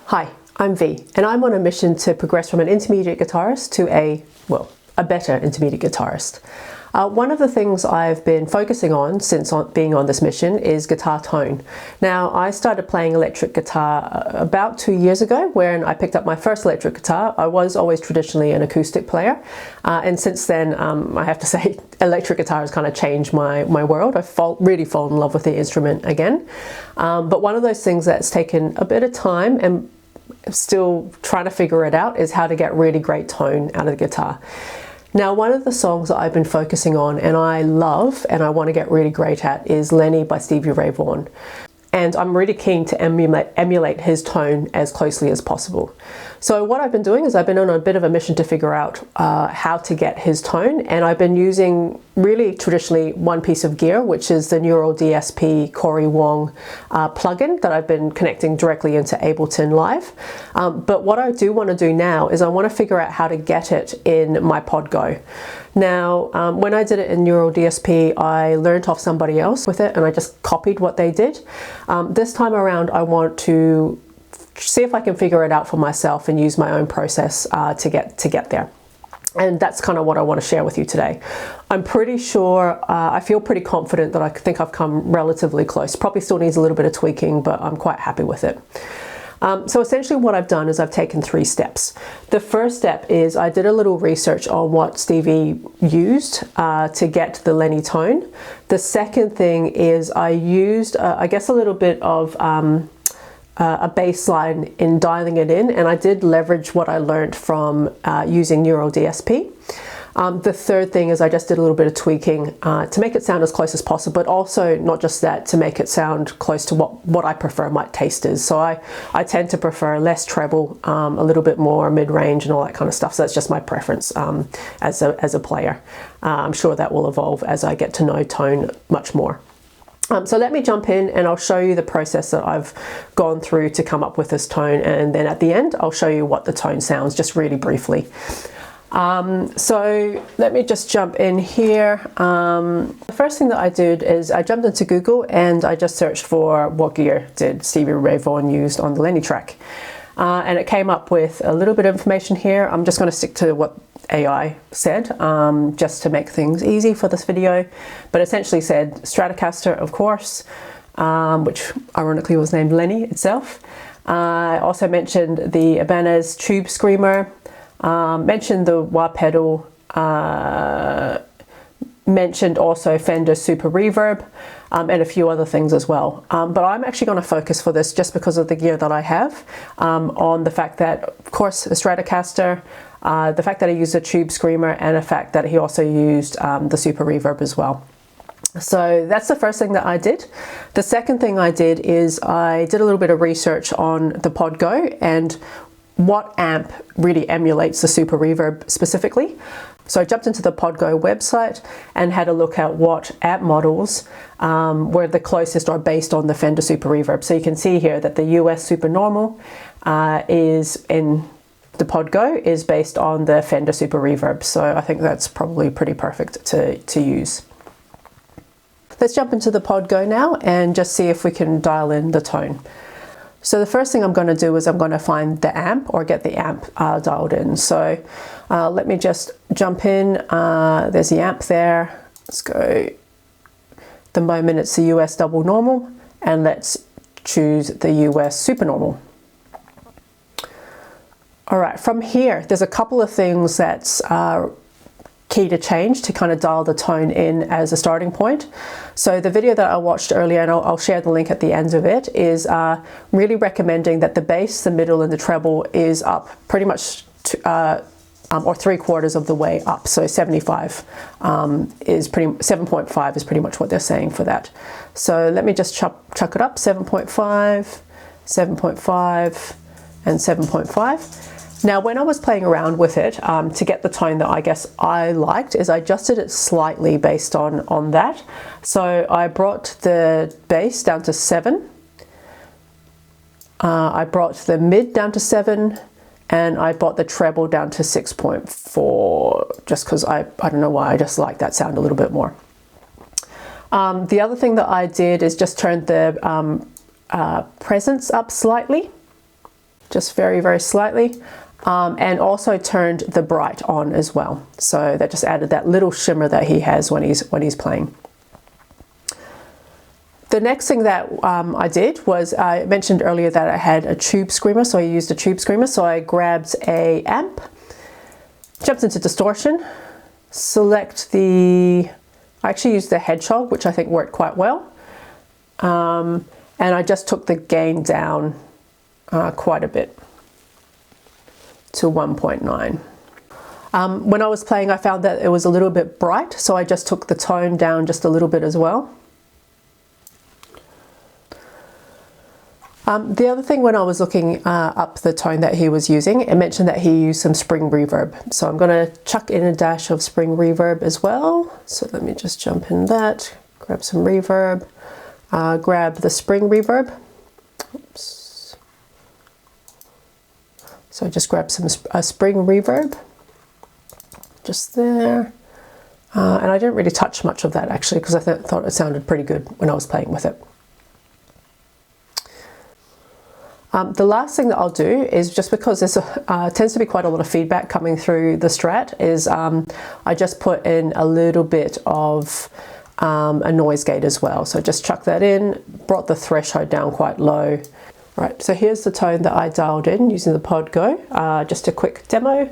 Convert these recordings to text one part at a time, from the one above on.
Hi, I'm V, and I'm on a mission to progress from an intermediate guitarist to a better intermediate guitarist. One of the things I've been focusing on since being on this mission is guitar tone. Now, I started playing electric guitar about 2 years ago when I picked up my first electric guitar. I was always traditionally an acoustic player, and since then I have to say electric guitar has kind of changed my world. I've really fallen in love with the instrument again. But one of those things that's taken a bit of time and still trying to figure it out is how to get really great tone out of the guitar. Now, one of the songs that I've been focusing on and I love and I want to get really great at is Lenny by Stevie Ray Vaughan. And I'm really keen to emulate his tone as closely as possible. So what I've been doing is I've been on a bit of a mission to figure out how to get his tone, and I've been using really traditionally one piece of gear, which is the Neural DSP Corey Wong plugin that I've been connecting directly into Ableton Live. But what I do want to do now is I want to figure out how to get it in my Pod Go. Now, when I did it in Neural DSP, I learned off somebody else with it and I just copied what they did. This time around, I want to see if I can figure it out for myself and use my own process to get there. And that's kind of what I want to share with you today. I'm pretty sure, I feel pretty confident that I think I've come relatively close. Probably still needs a little bit of tweaking, but I'm quite happy with it. So essentially what I've done is I've taken 3 steps. The first step is I did a little research on what Stevie used to get the Lenny tone. The second thing is I used, I guess, a little bit of a bass line in dialing it in, and I did leverage what I learned from using Neural DSP. The third thing is I just did a little bit of tweaking to make it sound as close as possible, but also not just that, to make it sound close to what I prefer my taste is. So I tend to prefer less treble, a little bit more mid-range and all that kind of stuff. So that's just my preference as a player. I'm sure that will evolve as I get to know tone much more. So let me jump in and I'll show you the process that I've gone through to come up with this tone, and then at the end I'll show you what the tone sounds just really briefly. So let me just jump in here. The first thing that I did is I jumped into Google and I just searched for what gear did Stevie Ray Vaughan used on the Lenny track. And it came up with a little bit of information here. I'm just going to stick to what AI said, just to make things easy for this video. But essentially said Stratocaster, of course, which ironically was named Lenny itself. I also mentioned the Ibanez Tube Screamer, mentioned the wah pedal, mentioned also Fender Super Reverb, and a few other things as well. But I'm actually going to focus for this, just because of the gear that I have, on the fact that, of course, a Stratocaster, the fact that he used a Tube Screamer, and the fact that he also used the Super Reverb as well. So that's the first thing that I did. The second thing I did is I did a little bit of research on the Pod Go and what amp really emulates the Super Reverb specifically. So I jumped into the Pod Go website and had a look at what amp models were the closest or based on the Fender Super Reverb. So you can see here that the US Super Normal is in the Pod Go is based on the Fender Super Reverb. So I think that's probably pretty perfect to use. Let's jump into the Pod Go now and just see if we can dial in the tone. So the first thing I'm going to do is I'm going to find the amp, or get the amp dialed in. So let me just jump in. There's the amp there. Let's go. At the moment it's the US Double Normal, and let's choose the US Super Normal. All right, from here, there's a couple of things that's key to change to kind of dial the tone in as a starting point. So the video that I watched earlier, and I'll share the link at the end of it, is really recommending that the bass, the middle, and the treble is up pretty much or 3/4 of the way up. So 7.5 is pretty much what they're saying for that. So let me just chuck it up, 7.5, 7.5, and 7.5. Now, when I was playing around with it to get the tone that I guess I liked, is I adjusted it slightly based on that. So I brought the bass down to 7. I brought the mid down to 7, and I brought the treble down to 6.4, just because I don't know why, I just like that sound a little bit more. The other thing that I did is just turn the presence up slightly. just very, very slightly. And also turned the bright on as well. So that just added that little shimmer that he has when he's playing. The next thing that I did was, I mentioned earlier that I had a tube screamer, so I used a tube screamer. So I grabbed a amp, jumped into distortion, select I actually used the hedgehog, which I think worked quite well. And I just took the gain down quite a bit to 1.9. When I was playing, I found that it was a little bit bright, so I just took the tone down just a little bit as well. The other thing, when I was looking up the tone that he was using, it mentioned that he used some spring reverb. So I'm going to chuck in a dash of spring reverb as well. So let me just jump in that, grab some reverb, grab the spring reverb. Oops. So I just grab some spring reverb, just there. And I didn't really touch much of that actually, because I thought it sounded pretty good when I was playing with it. The last thing that I'll do is, just because there's tends to be quite a lot of feedback coming through the Strat, is I just put in a little bit of a noise gate as well. So just chuck that in, brought the threshold down quite low. Right, so here's the tone that I dialed in using the Pod Go. Just a quick demo.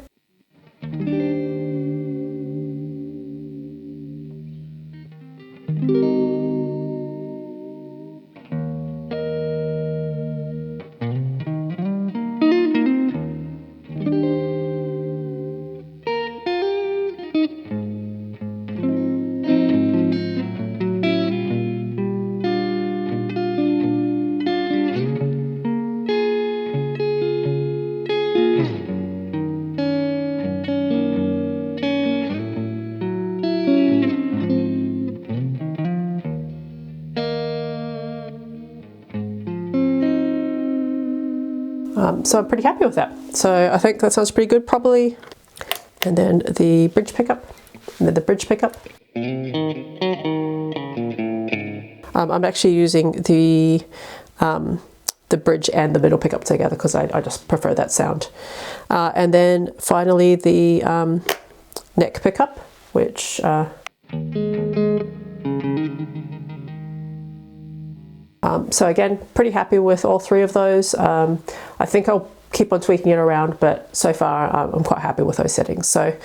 So I'm pretty happy with that. So I think that sounds pretty good, probably. And then the bridge pickup, and then the bridge pickup. I'm actually using the bridge and the middle pickup together because I just prefer that sound. And then finally the neck pickup, which so again, pretty happy with all three of those. I think I'll keep on tweaking it around, but so far I'm quite happy with those settings. So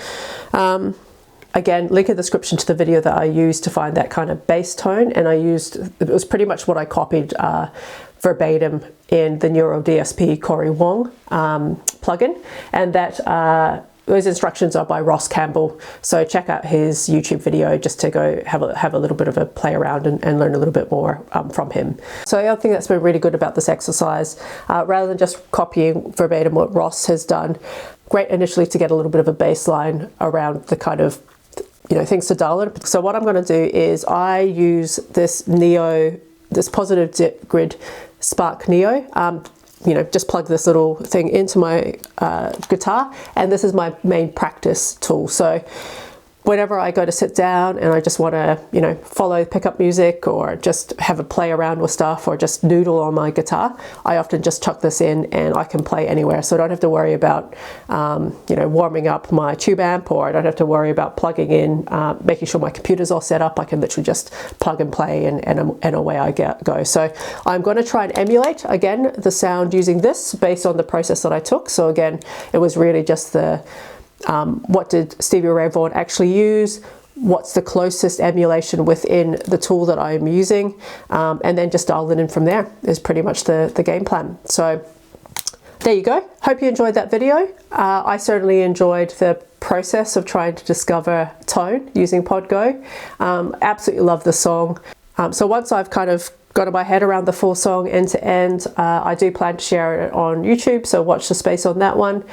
again, link in the description to the video that I used to find that kind of bass tone, and it was pretty much what I copied verbatim in the Neuro DSP Corey Wong plugin, and that those instructions are by Ross Campbell, so check out his YouTube video just to go have a little bit of a play around and learn a little bit more from him. So the other thing that's been really good about this exercise, rather than just copying verbatim what Ross has done, great initially to get a little bit of a baseline around the kind of, you know, things to dial in. So what I'm going to do is I use this positive dip grid Spark Neo. You know, just plug this little thing into my guitar, and this is my main practice tool. So whenever I go to sit down and I just want to, you know, follow pickup music or just have a play around with stuff or just noodle on my guitar, I often just chuck this in and I can play anywhere. So I don't have to worry about, you know, warming up my tube amp, or I don't have to worry about plugging in, making sure my computer's all set up. I can literally just plug and play and away I go. So I'm going to try and emulate, again, the sound using this based on the process that I took. So again, it was really just the what did Stevie Ray Vaughan actually use, what's the closest emulation within the tool that I'm using, and then just dial it in from there is pretty much the game plan. So there you go. Hope you enjoyed that video. I certainly enjoyed the process of trying to discover tone using Pod Go. Absolutely love the song. So once I've kind of got my head around the full song end to end, I do plan to share it on YouTube, so watch the space on that one.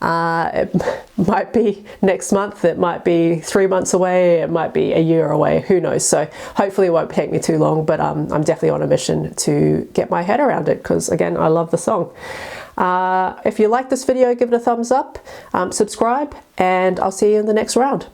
It might be next month, it might be 3 months away, it might be a year away, who knows. So hopefully it won't take me too long, but I'm definitely on a mission to get my head around it because, again, I love the song. If you like this video, give it a thumbs up, subscribe, and I'll see you in the next round.